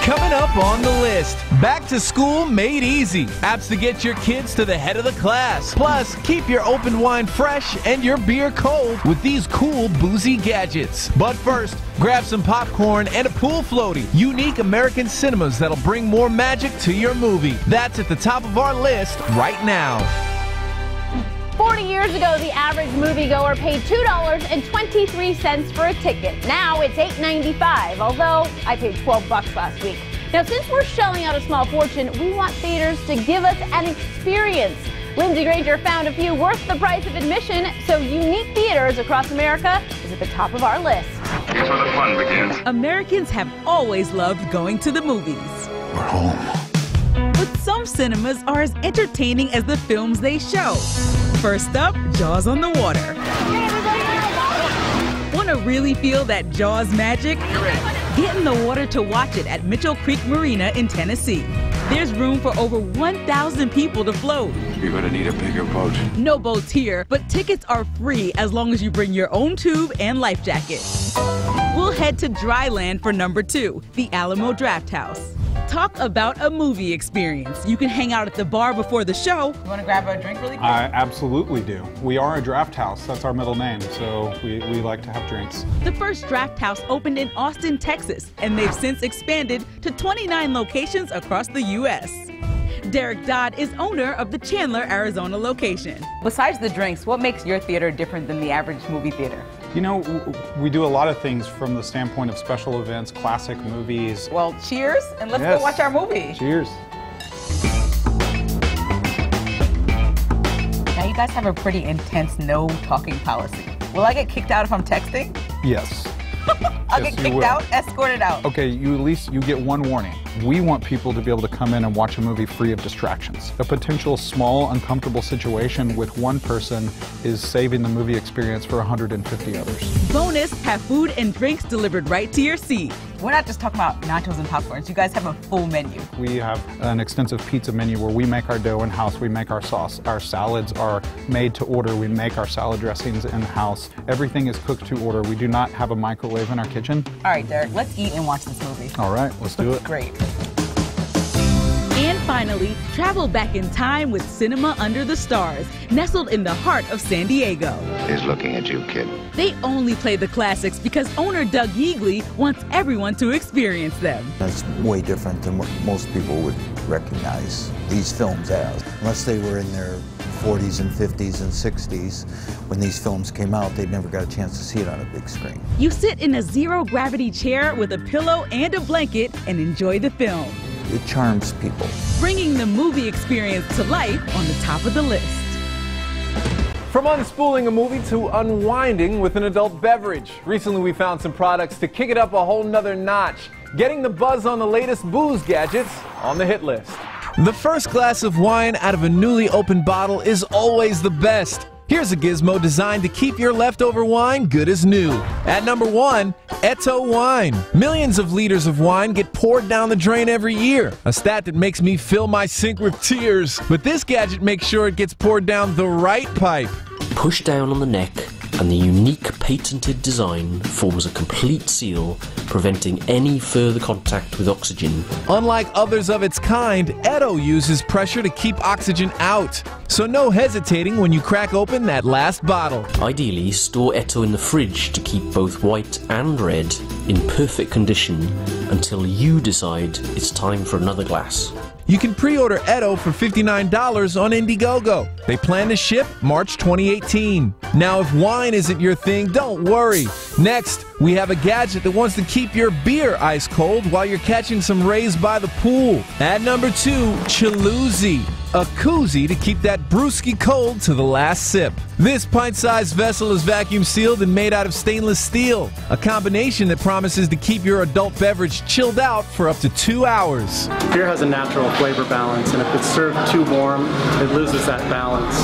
Coming up on the list, back to school made easy. Apps to get your kids to the head of the class. Plus, keep your open wine fresh and your beer cold with these cool boozy gadgets. But first, grab some popcorn and a pool floaty. Unique American cinemas that'll bring more magic to your movie. That's at the top of our list right now. 40 years ago, the average moviegoer paid $2.23 for a ticket. Now it's $8.95, although I paid $12 last week. Now, since we're shelling out a small fortune, we want theaters to give us an experience. Lindsay Granger found a few worth the price of admission, so Unique Theaters across America is at the top of our list. Here's where the fun begins. Americans have always loved going to the movies. We're home. But some cinemas are as entertaining as the films they show. First up, Jaws on the water. Want to really feel that Jaws magic? Get in the water to watch it at Mitchell Creek Marina in Tennessee. There's room for over 1,000 people to float. You're gonna need a bigger boat. No boats here, but tickets are free as long as you bring your own tube and life jacket. We'll head to Dryland for number 2, the Alamo Drafthouse. Talk about a movie experience. You can hang out at the bar before the show. You want to grab a drink really quick? I absolutely do. We are a draft house. That's our middle name, so we like to have drinks. The first Draft House opened in Austin, Texas, and they've since expanded to 29 locations across the U.S. Derek Dodd is owner of the Chandler, Arizona location. Besides the drinks, what makes your theater different than the average movie theater? You know, we do a lot of things from the standpoint of special events, classic movies. Well, cheers, and let's go watch our movie. Cheers. Now, you guys have a pretty intense no talking policy. Will I get kicked out if I'm texting? Yes. I'll get kicked out, escorted out. Okay, at least you get one warning. We want people to be able to come in and watch a movie free of distractions. A potential small, uncomfortable situation with one person is saving the movie experience for 150 others. Bonus, have food and drinks delivered right to your seat. We're not just talking about nachos and popcorns. You guys have a full menu. We have an extensive pizza menu where we make our dough in-house, we make our sauce. Our salads are made to order, we make our salad dressings in-house. Everything is cooked to order. We do not have a microwave in our kitchen. All right, Derek, let's eat and watch this movie. All right, let's do it. Great. And finally, travel back in time with Cinema Under the Stars, nestled in the heart of San Diego. He's looking at you, kid. They only play the classics because owner Doug Yeagley wants everyone to experience them. That's way different than what most people would recognize these films as. Unless they were in their 40s and 50s and 60s, when these films came out, they never got a chance to see it on a big screen. You sit in a zero-gravity chair with a pillow and a blanket and enjoy the film. It charms people. Bringing the movie experience to life on the top of the list. From unspooling a movie to unwinding with an adult beverage. Recently we found some products to kick it up a whole nother notch. Getting the buzz on the latest booze gadgets on the hit list. The first glass of wine out of a newly opened bottle is always the best. Here's a gizmo designed to keep your leftover wine good as new. At number 1, Eto Wine. Millions of liters of wine get poured down the drain every year. A stat that makes me fill my sink with tears. But this gadget makes sure it gets poured down the right pipe. Push down on the neck, and the unique patented design forms a complete seal, preventing any further contact with oxygen. Unlike others of its kind, Eto uses pressure to keep oxygen out. So no hesitating when you crack open that last bottle. Ideally, store Eto in the fridge to keep both white and red in perfect condition until you decide it's time for another glass. You can pre-order Eto for $59 on Indiegogo. They plan to ship March 2018. Now, if wine isn't your thing, don't worry. Next, we have a gadget that wants to keep your beer ice cold while you're catching some rays by the pool. At number 2, Chaloozy. A koozie to keep that brewski cold to the last sip. This pint-sized vessel is vacuum sealed and made out of stainless steel. A combination that promises to keep your adult beverage chilled out for up to 2 hours. Beer has a natural flavor balance, and if it's served too warm, it loses that balance.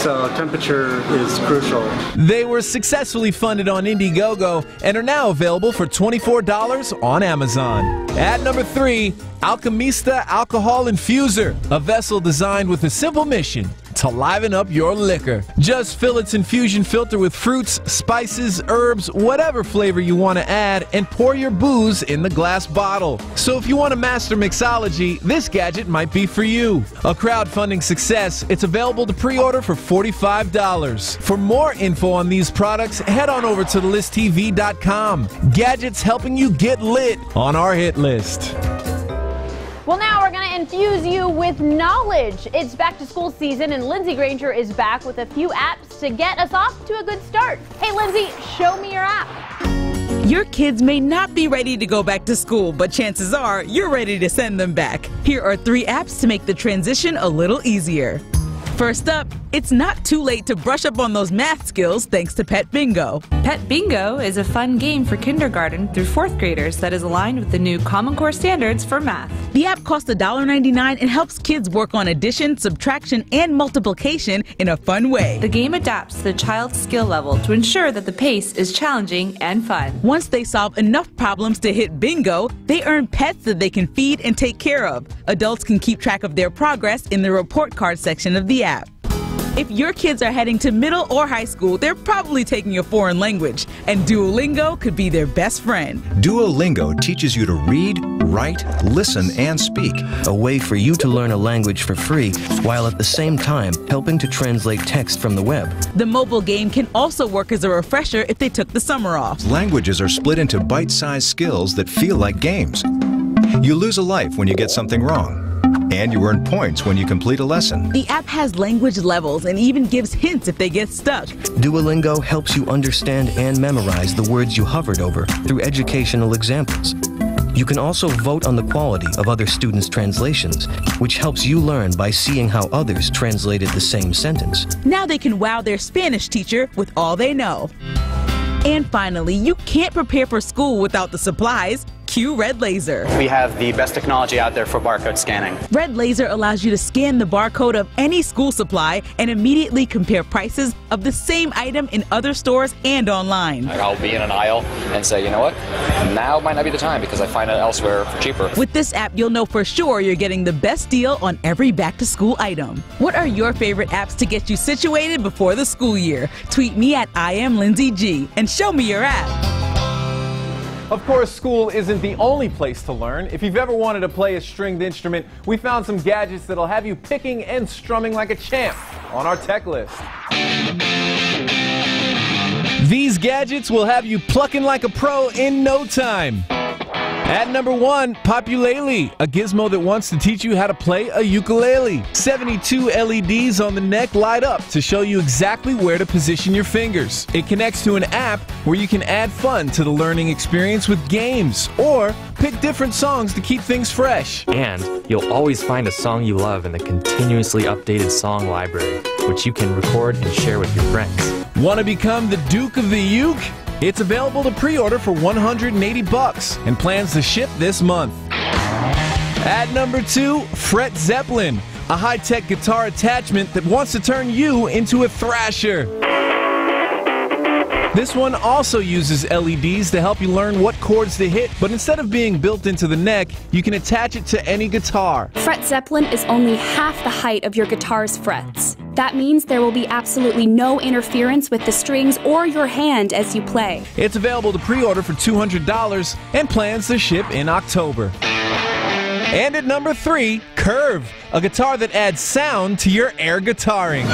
So temperature is crucial. They were successfully funded on Indiegogo and are now available for $24 on Amazon. At number 3, Alchemista Alcohol Infuser, a vessel designed with a simple mission: to to liven up your liquor. Just fill its infusion filter with fruits, spices, herbs, whatever flavor you want to add, and pour your booze in the glass bottle. So if you want to master mixology, this gadget might be for you. A crowdfunding success, it's available to pre-order for $45. For more info on these products, head on over to thelisttv.com. Gadgets helping you get lit on our hit list. Well, now we're going to infuse you with knowledge. It's back to school season, and Lindsay Granger is back with a few apps to get us off to a good start. Hey, Lindsay, show me your app. Your kids may not be ready to go back to school, but chances are you're ready to send them back. Here are 3 apps to make the transition a little easier. First up, it's not too late to brush up on those math skills thanks to Pet Bingo. Pet Bingo is a fun game for kindergarten through 4th graders that is aligned with the new Common Core standards for math. The app costs $1.99 and helps kids work on addition, subtraction, and multiplication in a fun way. The game adapts to the child's skill level to ensure that the pace is challenging and fun. Once they solve enough problems to hit bingo, they earn pets that they can feed and take care of. Adults can keep track of their progress in the report card section of the app. If your kids are heading to middle or high school, they're probably taking a foreign language, and Duolingo could be their best friend. Duolingo teaches you to read, write, listen, and speak. A way for you to learn a language for free, while at the same time helping to translate text from the web. The mobile game can also work as a refresher if they took the summer off. Languages are split into bite-sized skills that feel like games. You lose a life when you get something wrong. And you earn points when you complete a lesson. The app has language levels and even gives hints if they get stuck. Duolingo helps you understand and memorize the words you hovered over through educational examples. You can also vote on the quality of other students' translations, which helps you learn by seeing how others translated the same sentence. Now they can wow their Spanish teacher with all they know. And finally, you can't prepare for school without the supplies. Cue Red Laser. We have the best technology out there for barcode scanning. Red Laser allows you to scan the barcode of any school supply and immediately compare prices of the same item in other stores and online. I'll be in an aisle and say, you know what, now might not be the time because I find it elsewhere for cheaper. With this app, you'll know for sure you're getting the best deal on every back-to-school item. What are your favorite apps to get you situated before the school year? Tweet me at IamLindsayG and show me your app. Of course, school isn't the only place to learn. If you've ever wanted to play a stringed instrument, we found some gadgets that'll have you picking and strumming like a champ on our tech list. These gadgets will have you plucking like a pro in no time. At number 1, Populele, a gizmo that wants to teach you how to play a ukulele. 72 LEDs on the neck light up to show you exactly where to position your fingers. It connects to an app where you can add fun to the learning experience with games, or pick different songs to keep things fresh. And you'll always find a song you love in the continuously updated song library, which you can record and share with your friends. Want to become the Duke of the Uke? It's available to pre-order for $180 and plans to ship this month. At number 2, Fret Zeppelin, a high-tech guitar attachment that wants to turn you into a thrasher. This one also uses LEDs to help you learn what chords to hit, but instead of being built into the neck, you can attach it to any guitar. Fret Zeppelin is only half the height of your guitar's frets. That means there will be absolutely no interference with the strings or your hand as you play. It's available to pre-order for $200 and plans to ship in October. And at number 3, Curve, a guitar that adds sound to your air guitaring.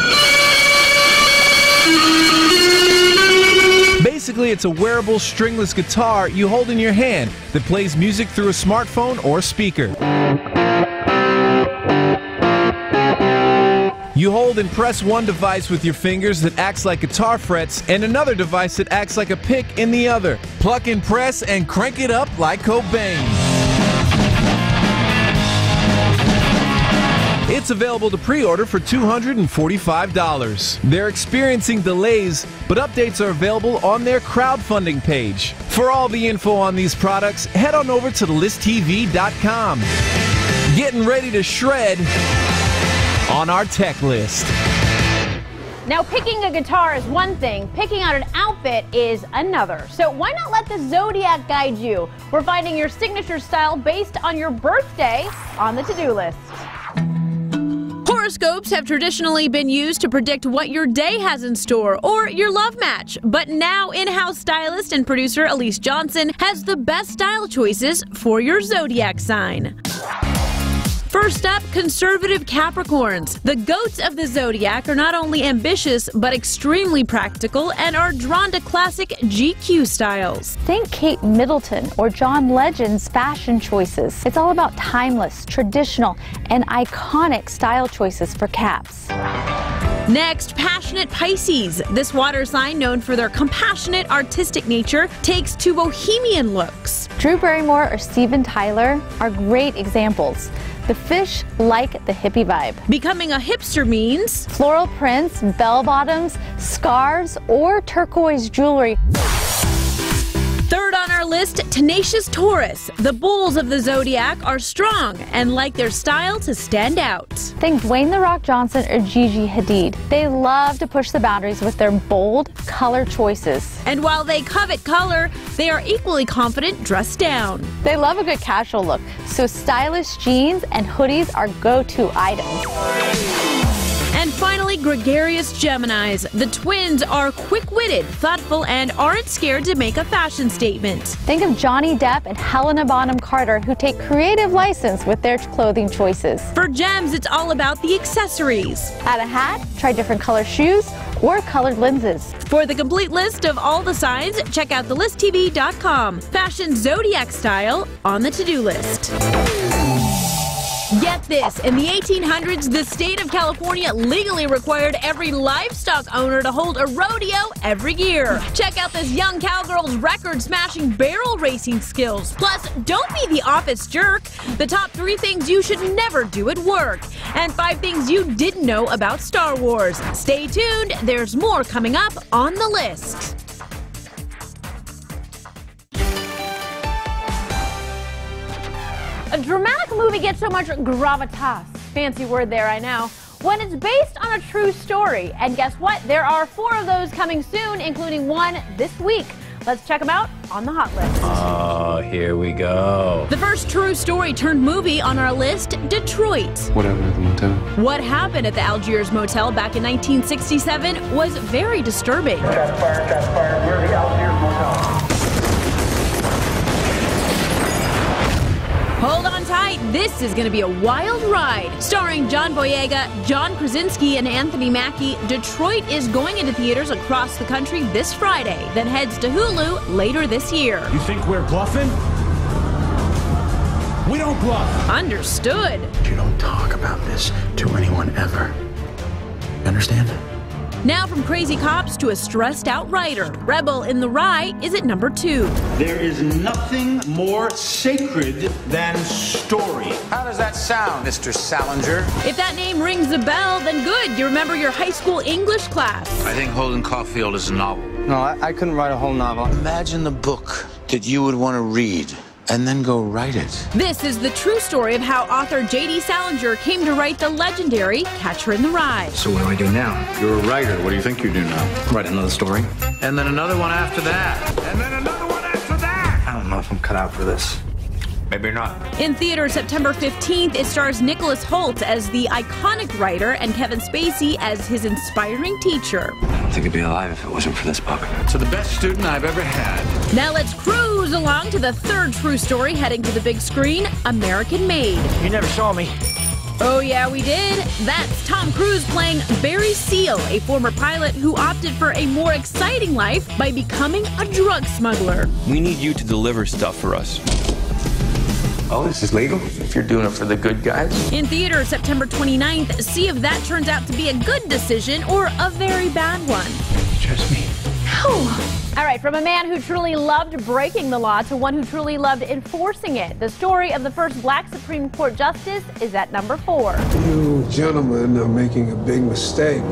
Basically, it's a wearable stringless guitar you hold in your hand that plays music through a smartphone or speaker. You hold and press one device with your fingers that acts like guitar frets and another device that acts like a pick in the other. Pluck and press and crank it up like Cobain. It's available to pre-order for $245. They're experiencing delays, but updates are available on their crowdfunding page. For all the info on these products, head on over to thelisttv.com. Getting ready to shred on our tech list. Now, picking a guitar is one thing, picking out an outfit is another. So why not let the Zodiac guide you? We're finding your signature style based on your birthday on the to-do list. Horoscopes have traditionally been used to predict what your day has in store or your love match. But now in-house stylist and producer Elise Johnson has the best style choices for your zodiac sign. First up, conservative Capricorns. The goats of the zodiac are not only ambitious, but extremely practical and are drawn to classic GQ styles. Think Kate Middleton or John Legend's fashion choices. It's all about timeless, traditional, and iconic style choices for Caps. Next, passionate Pisces. This water sign, known for their compassionate, artistic nature, takes to bohemian looks. Drew Barrymore or Steven Tyler are great examples. The fish like the hippie vibe. Becoming a hipster means floral prints, bell-bottoms, scarves, or turquoise jewelry. Third on our list, tenacious Taurus. The bulls of the zodiac are strong and like their style to stand out. Think Dwayne "The Rock" Johnson or Gigi Hadid. They love to push the boundaries with their bold color choices. And while they covet color, they are equally confident dressed down. They love a good casual look, so stylish jeans and hoodies are go-to items. And finally, gregarious Geminis. The twins are quick-witted, thoughtful, and aren't scared to make a fashion statement. Think of Johnny Depp and Helena Bonham Carter, who take creative license with their clothing choices. For Gems, it's all about the accessories. Add a hat, try different color shoes, or colored lenses. For the complete list of all the signs, check out thelisttv.com. Fashion zodiac style on the to-do list. Get this, in the 1800s, the state of California legally required every livestock owner to hold a rodeo every year. Check out this young cowgirl's record-smashing barrel racing skills. Plus, don't be the office jerk. The top 3 things you should never do at work. And 5 things you didn't know about Star Wars. Stay tuned, there's more coming up on the list. A dramatic movie gets so much gravitas, fancy word there, I know, when it's based on a true story. And guess what? There are 4 of those coming soon, including one this week. Let's check them out on the hot list. Oh, here we go. The first true story turned movie on our list, Detroit. Whatever at the motel. What happened at the Algiers Motel back in 1967 was very disturbing. Shots fired, we're the Algiers Motel. Hold on tight, this is going to be a wild ride. Starring John Boyega, John Krasinski, and Anthony Mackie, Detroit is going into theaters across the country this Friday, then heads to Hulu later this year. You think we're bluffing? We don't bluff. Understood. You don't talk about this to anyone ever. Understand? Now from crazy cops to a stressed out writer, Rebel in the Rye is at number 2. There is nothing more sacred than story. How does that sound, Mr. Salinger? If that name rings a bell, then good. You remember your high school English class. I think Holden Caulfield is a novel. No, I couldn't write a whole novel. Imagine the book that you would want to read and then go write it. This is the true story of how author J.D. Salinger came to write the legendary Catcher in the Rye. So what do I do now? You're a writer. What do you think you do now? Write another story. And then another one after that. And then another one after that. I don't know if I'm cut out for this. Maybe you're not. In theaters September 15th, it stars Nicholas Hoult as the iconic writer and Kevin Spacey as his inspiring teacher. I don't think I'd be alive if it wasn't for this book. So the best student I've ever had. Now let's cruise along to the third true story heading to the big screen, American Made. You never saw me. Oh yeah, we did. That's Tom Cruise playing Barry Seal, a former pilot who opted for a more exciting life by becoming a drug smuggler. We need you to deliver stuff for us. Oh, this is legal? If you're doing it for the good guys? In theaters September 29th, see if that turns out to be a good decision or a very bad one. Trust me. All right, from a man who truly loved breaking the law to one who truly loved enforcing it, the story of the first black Supreme Court justice is at number 4. You gentlemen are making a big mistake.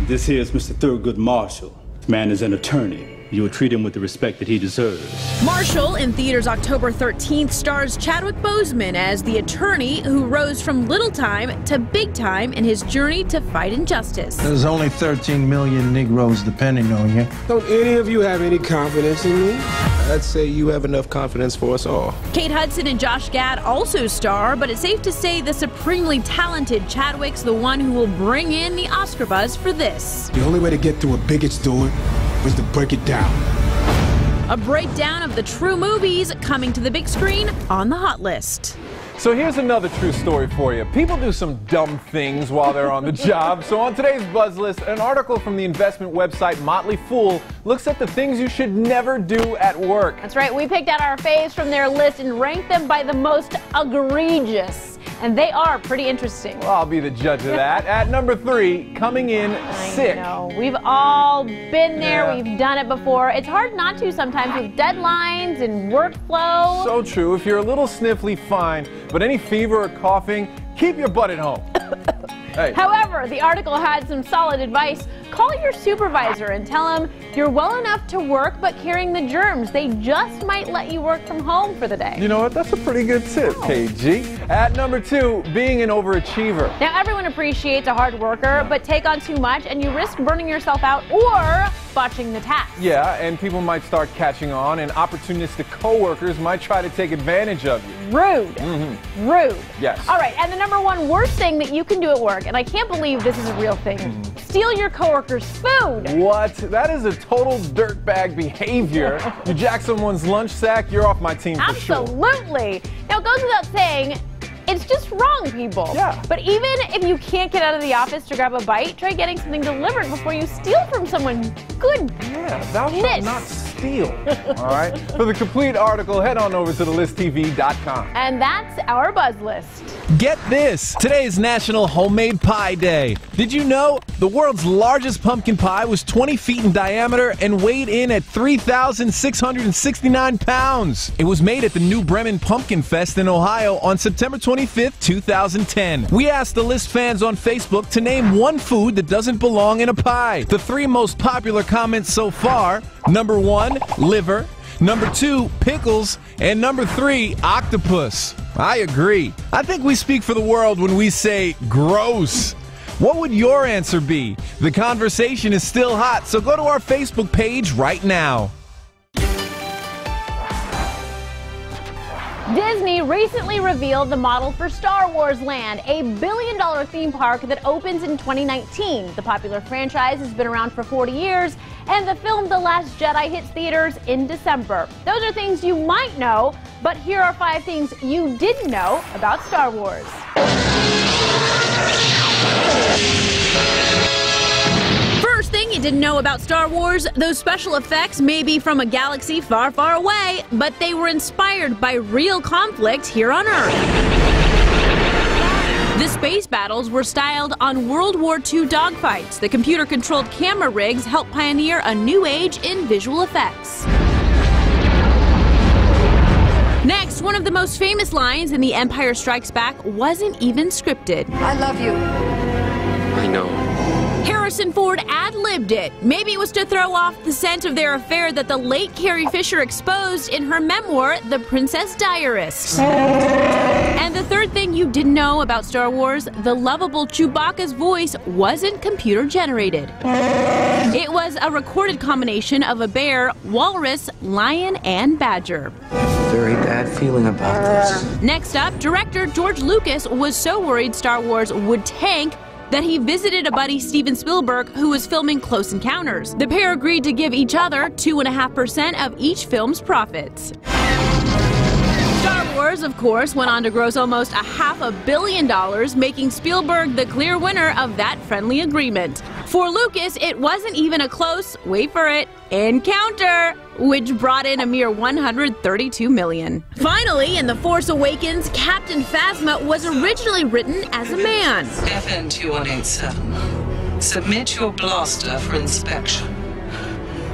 This here is Mr. Thurgood Marshall. Man is an attorney. you will treat him with the respect that he deserves. Marshall, in theaters October 13th, stars Chadwick Boseman as the attorney who rose from little time to big time in his journey to fight injustice. There's only 13 million Negroes depending on you. Don't any of you have any confidence in me? I'd say you have enough confidence for us all. Kate Hudson and Josh Gad also star, but it's safe to say the supremely talented Chadwick's the one who will bring in the Oscar buzz for this. The only way to get through a bigot's door was to break it down. A breakdown of the true movies coming to the big screen on the Hot List. So here's another true story for you. People do some dumb things while they're on the job. So on today's Buzz List, an article from the investment website Motley Fool looks at the things you should never do at work. That's right. We picked out our faves from their list and ranked them by the most egregious. And they are pretty interesting. Well, I'll be the judge of that. At number 3, coming in sick. I know. We've all been there. Yeah. We've done it before. It's hard not to sometimes with deadlines and workflow. So true. If you're a little sniffly, fine. But any fever or coughing, keep your butt at home. Hey. However, the article had some solid advice. Call your supervisor and tell him you're well enough to work but carrying the germs. They just might let you work from home for the day. You know what? That's a pretty good tip, KG. At number 2, being an overachiever. Now, everyone appreciates a hard worker, but take on too much and you risk burning yourself out or botching the task. Yeah, and people might start catching on, and opportunistic coworkers might try to take advantage of you. Rude. Mm-hmm. Rude. Yes. All right, and the number 1 worst thing that you can do at work, and I can't believe this is a real thing, steal your coworker's food. What? That is a total dirtbag behavior. You jack someone's lunch sack, you're off my team for sure. Absolutely. Now, it goes without saying, it's just wrong, people. Yeah. But even if you can't get out of the office to grab a bite, try getting something delivered before you steal from someone. Good. Yeah, thou shalt not steal. All right. For the complete article, head on over to thelisttv.com. And that's our Buzz List. Get this! Today is National Homemade Pie Day. Did you know the world's largest pumpkin pie was 20 feet in diameter and weighed in at 3,669 pounds? It was made at the New Bremen Pumpkin Fest in Ohio on September 25th, 2010. We asked the List fans on Facebook to name one food that doesn't belong in a pie. The 3 most popular comments so far: number 1, liver; number 2, pickles; and number 3, octopus. I agree. I think we speak for the world when we say gross. What would your answer be? The conversation is still hot, so go to our Facebook page right now. Disney recently revealed the model for Star Wars Land, a billion-dollar theme park that opens in 2019. The popular franchise has been around for 40 years, and the film The Last Jedi hits theaters in December. Those are things you might know, but here are 5 things you didn't know about Star Wars. First thing you didn't know about Star Wars, those special effects may be from a galaxy far, far away, but they were inspired by real conflict here on Earth. The space battles were styled on World War II dogfights. The computer-controlled camera rigs helped pioneer a new age in visual effects. Next, one of the most famous lines in The Empire Strikes Back wasn't even scripted. I love you. I know. Harrison Ford ad-libbed it. Maybe it was to throw off the scent of their affair that the late Carrie Fisher exposed in her memoir, The Princess Diarist. And the third thing you didn't know about Star Wars, the lovable Chewbacca's voice wasn't computer-generated. It was a recorded combination of a bear, walrus, lion, and badger. Very bad feeling about this. Next up, director George Lucas was so worried Star Wars would tank that he visited a buddy, Steven Spielberg, who was filming Close Encounters. The pair agreed to give each other 2.5% of each film's profits. Star Wars, of course, went on to gross almost $500 million, making Spielberg the clear winner of that friendly agreement. For Lucas, it wasn't even a close, wait for it, encounter, which brought in a mere $132 million. Finally, in The Force Awakens, Captain Phasma was originally written as a man. FN 2187. Submit your blaster for inspection.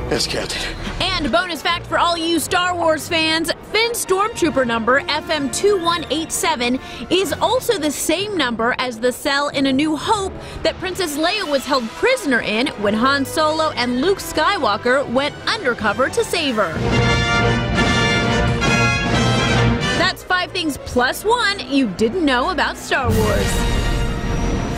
Yes, Captain. And a bonus fact for all you Star Wars fans, Finn's stormtrooper number, FM 2187, is also the same number as the cell in A New Hope that Princess Leia was held prisoner in when Han Solo and Luke Skywalker went undercover to save her. That's 5 things plus 1 you didn't know about Star Wars.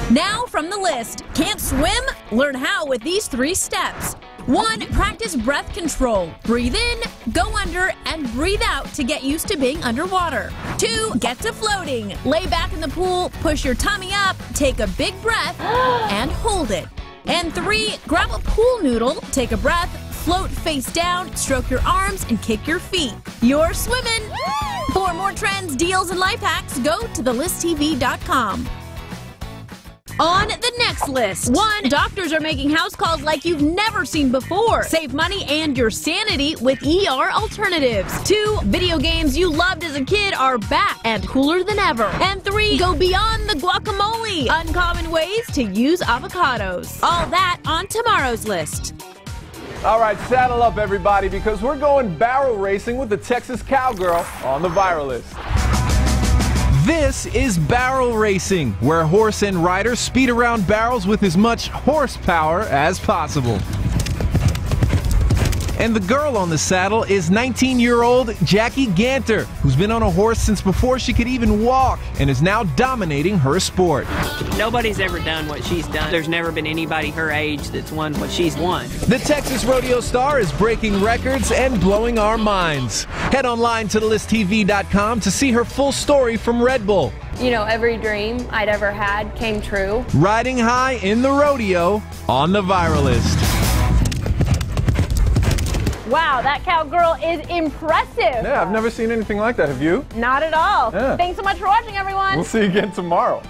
Now from the list. Can't swim? Learn how with these 3 steps. 1. Practice breath control. Breathe in, go under, and breathe out to get used to being underwater. 2. Get to floating. Lay back in the pool, push your tummy up, take a big breath, and hold it. And 3. Grab a pool noodle, take a breath, float face down, stroke your arms, and kick your feet. You're swimming! For more trends, deals, and life hacks, go to thelisttv.com. On the next list. 1. Doctors are making house calls like you've never seen before. Save money and your sanity with ER alternatives. 2. Video games you loved as a kid are back and cooler than ever. And 3. Go beyond the guacamole. Uncommon ways to use avocados. All that on tomorrow's list. All right, saddle up, everybody, because we're going barrel racing with the Texas Cowgirl on the Viral List. This is barrel racing, where horse and rider speed around barrels with as much horsepower as possible. And the girl on the saddle is 19-year-old Jackie Ganter, who's been on a horse since before she could even walk and is now dominating her sport. Nobody's ever done what she's done. There's never been anybody her age that's won what she's won. The Texas rodeo star is breaking records and blowing our minds. Head online to thelisttv.com to see her full story from Red Bull. You know, every dream I'd ever had came true. Riding high in the rodeo on the Viral List. Wow, that cowgirl is impressive. Yeah, I've never seen anything like that. Have you? Not at all. Yeah. Thanks so much for watching, everyone. We'll see you again tomorrow.